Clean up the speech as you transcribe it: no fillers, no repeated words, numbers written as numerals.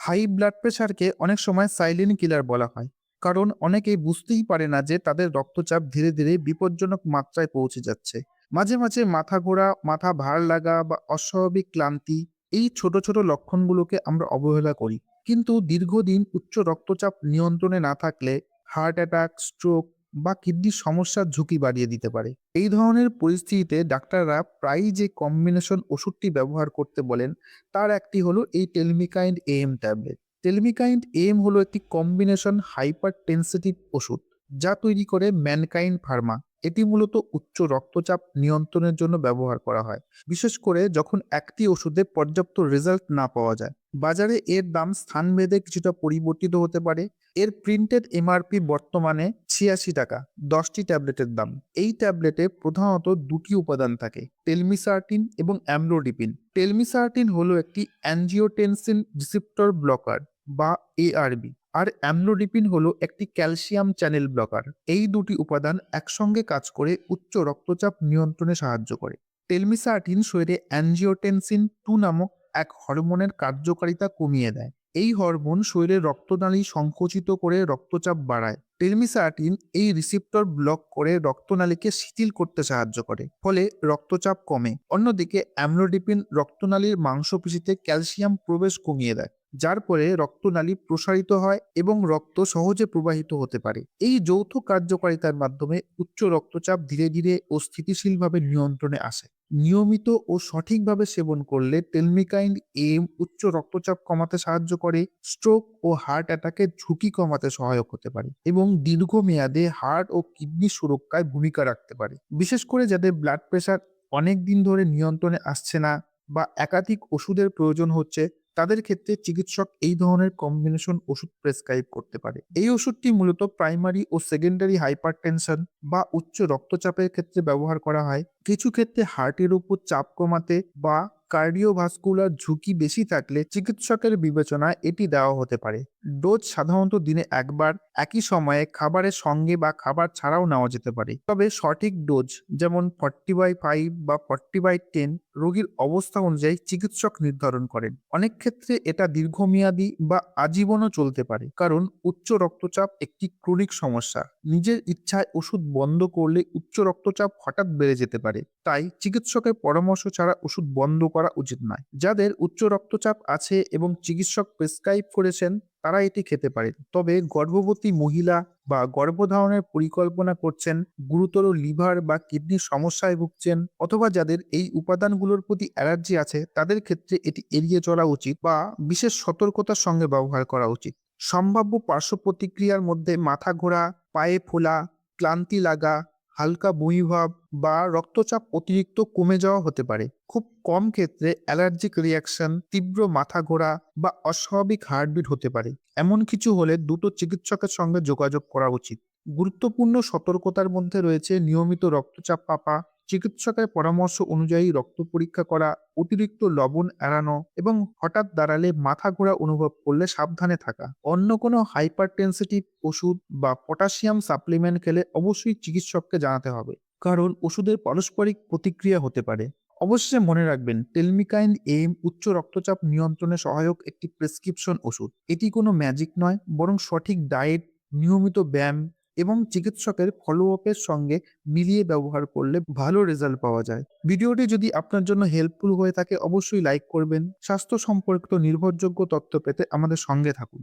High blood প্রেশারকে অনেক সময় silent killer বলা হয়, কারণ অনেকেই বুঝতেই পারে না যে তাদের রক্তচাপ ধীরে ধীরে বিপজ্জনক মাত্রায় পৌঁছে যাচ্ছে। মাঝে মাঝে মাথা ঘোরা, মাথা ভার লাগা বা অস্বাভাবিক ক্লান্তি, এই ছোট ছোট লক্ষণগুলোকে আমরা অবহেলা করি। কিন্তু দীর্ঘদিন উচ্চ রক্তচাপ নিয়ন্ত্রণে না থাকলে হার্ট অ্যাটাক, স্ট্রোক বা কিডনির সমস্যার ঝুঁকি বাড়িয়ে দিতে পারে। এই ধরনের পরিস্থিতিতে ডাক্তাররা প্রায়ই যে কম্বিনেশন ওষুধটি ব্যবহার করতে বলেন, তার একটি হলো এই টেলমিকাইন্ড এএম ট্যাবলেট। টেলমিকাইন্ড এএম হলো একটি কম্বিনেশন হাইপারটেনসিটিভ ওষুধ, যা তৈরি করে ম্যানকাইন্ড ফার্মা। এটি মূলত উচ্চ রক্তচাপ নিয়ন্ত্রণের জন্য ব্যবহার করা হয়, বিশেষ করে যখন একটি ওষুধে পর্যাপ্ত রেজাল্ট না পাওয়া যায়। বাজারে এর দাম স্থানভেদে কিছুটা পরিবর্তিত হতে পারে। এর প্রিন্টেড এমআরপি বর্তমানে ৮৬ টাকা, ১০টি ট্যাবলেটের দাম। এই ট্যাবলেটে প্রধানত দুটি উপাদান থাকে, টেলমিসার্টিন এবং অ্যামলোডিপিন। টেলমিসার্টিন হলো একটি অ্যাঞ্জিওটেনসিন রিসেপ্টর ব্লকার বা এআরবি, আর অ্যামলোডিপিন হলো একটি ক্যালসিয়াম চ্যানেল ব্লকার। এই দুটি উপাদান একসঙ্গে কাজ করে উচ্চ রক্তচাপ নিয়ন্ত্রণে সাহায্য করে। টেলমিসার্টিন শরীরে অ্যাঞ্জিওটেনসিন 2 নামক এক হরমোনের কার্যকারিতা কমিয়ে দেয়। এই হরমোন শরীরের রক্তনালী সংকুচিত করে রক্তচাপ বাড়ায়। টেলমিসার্টিন এই রিসেপ্টর ব্লক করে রক্তনালীকে শিথিল করতে সাহায্য করে, ফলে রক্তচাপ কমে। অন্যদিকে অ্যামলোডিপিন রক্তনালীর মাংসপেশিতে ক্যালসিয়াম প্রবেশ কমিয়ে দেয়, যার ফলে রক্তনালী প্রসারিত হয় এবং রক্ত সহজে প্রবাহিত হতে পারে। এই যৌথ কার্যকারিতার মাধ্যমে উচ্চ রক্তচাপ ধীরে ধীরে ও স্থিতিশীলভাবে নিয়ন্ত্রণে আসে। নিয়মিত ও সঠিকভাবে সেবন করলে টেলমিকাইন্ড এম উচ্চ রক্তচাপ কমাতে সাহায্য করে, স্ট্রোক ও হার্ট অ্যাটাকের ঝুঁকি কমাতে সহায়ক হতে পারে এবং দীর্ঘমেয়াদে হার্ট ও কিডনি সুরক্ষায় ভূমিকা রাখতে পারে। বিশেষ করে যাদের ব্লাড প্রেশার অনেক দিন ধরে নিয়ন্ত্রণে আসছে না বা একাধিক ওষুধের প্রয়োজন হচ্ছে, তাদের ক্ষেত্রে চিকিৎসক এই ধরনের কম্বিনেশন ওষুধ প্রেসক্রাইব করতে পারে। এই ওষুধটি মূলত প্রাইমারি ও সেকেন্ডারি হাইপারটেনশন বা উচ্চ রক্তচাপের ক্ষেত্রে ব্যবহার করা হয়। কিছু ক্ষেত্রে হার্টের উপর চাপ কমাতে বা কার্ডিওভাস্কুলার ঝুঁকি বেশি থাকলে চিকিৎসকের বিবেচনায় এটি দেওয়া হতে পারে। ডোজ সাধারণত দিনে একবার, একই সময়ে খাবারের সঙ্গে বা খাবার ছাড়াও নেওয়া যেতে পারে। তবে সঠিক ডোজ, যেমন 40/5 বা 40/10, রোগীর অবস্থা অনুযায়ী চিকিৎসক নির্ধারণ করেন। অনেক ক্ষেত্রে এটা দীর্ঘমেয়াদী বা আজীবনও চলতে পারে, কারণ উচ্চ রক্তচাপ একটি ক্রনিক সমস্যা। নিজের ইচ্ছায় ওষুধ বন্ধ করলে উচ্চ রক্তচাপ হঠাৎ বেড়ে যেতে পারে। তাই চিকিৎসকের পরামর্শ ছাড়া ওষুধ বন্ধ করা উচিত নয়। যাদের উচ্চ রক্তচাপ আছে এবং চিকিৎসক প্রেসক্রাইব করেছেন, তারা এটি খেতে পারেন। তবে গর্ভবতী মহিলা বা গর্ভধারণের পরিকল্পনা করছেন, গুরুতর লিভার বা কিডনির সমস্যায় ভুগছেন, অথবা যাদের এই উপাদানগুলোর প্রতি অ্যালার্জি আছে, তাদের ক্ষেত্রে এটি এড়িয়ে চলা উচিত বা বিশেষ সতর্কতার সঙ্গে ব্যবহার করা উচিত। সম্ভাব্য পার্শ্ব প্রতিক্রিয়ার মধ্যে মাথা ঘোরা, পায়ে ফোলা, ক্লান্তি লাগা, হালকা বমিভাব বা রক্তচাপ অতিরিক্ত কমে যাওয়া হতে পারে। খুব কম ক্ষেত্রে অ্যালার্জিক রিয়াকশন, তীব্র মাথা ঘোরা বা অস্বাভাবিক হার্টবিট হতে পারে। এমন কিছু হলে দ্রুত চিকিৎসকের সঙ্গে যোগাযোগ করা উচিত। গুরুত্বপূর্ণ সতর্কতার মধ্যে রয়েছে নিয়মিত রক্তচাপ মাপা, চিকিৎসকের পরামর্শ অনুযায়ী রক্ত পরীক্ষা করা, অতিরিক্ত লবণ এড়ানো এবং হঠাৎ দাঁড়ালে মাথা ঘোরা অনুভব করলে সাবধানে থাকা। অন্য কোনো হাইপারটেনসিটিভ ওষুধ বা পটাশিয়াম সাপ্লিমেন্ট খেলে অবশ্যই চিকিৎসককে জানাতে হবে, কারণ ওষুধের পারস্পরিক প্রতিক্রিয়া হতে পারে। অবশ্যই মনে রাখবেন, টেলমিকাইন্ড এম উচ্চ রক্তচাপ নিয়ন্ত্রণে সহায়ক একটি প্রেসক্রিপশন ওষুধ। এটি কোনো ম্যাজিক নয়, বরং সঠিক ডায়েট, নিয়মিত ব্যায়াম এবং চিকিৎসকের ফলো আপের সঙ্গে মিলিয়ে ব্যবহার করলে ভালো রেজাল্ট পাওয়া যায়। ভিডিওটি যদি আপনার জন্য হেল্পফুল হয়ে থাকে, অবশ্যই লাইক করবেন। স্বাস্থ্য সম্পর্কিত নির্ভরযোগ্য তথ্য পেতে আমাদের সঙ্গে থাকুন।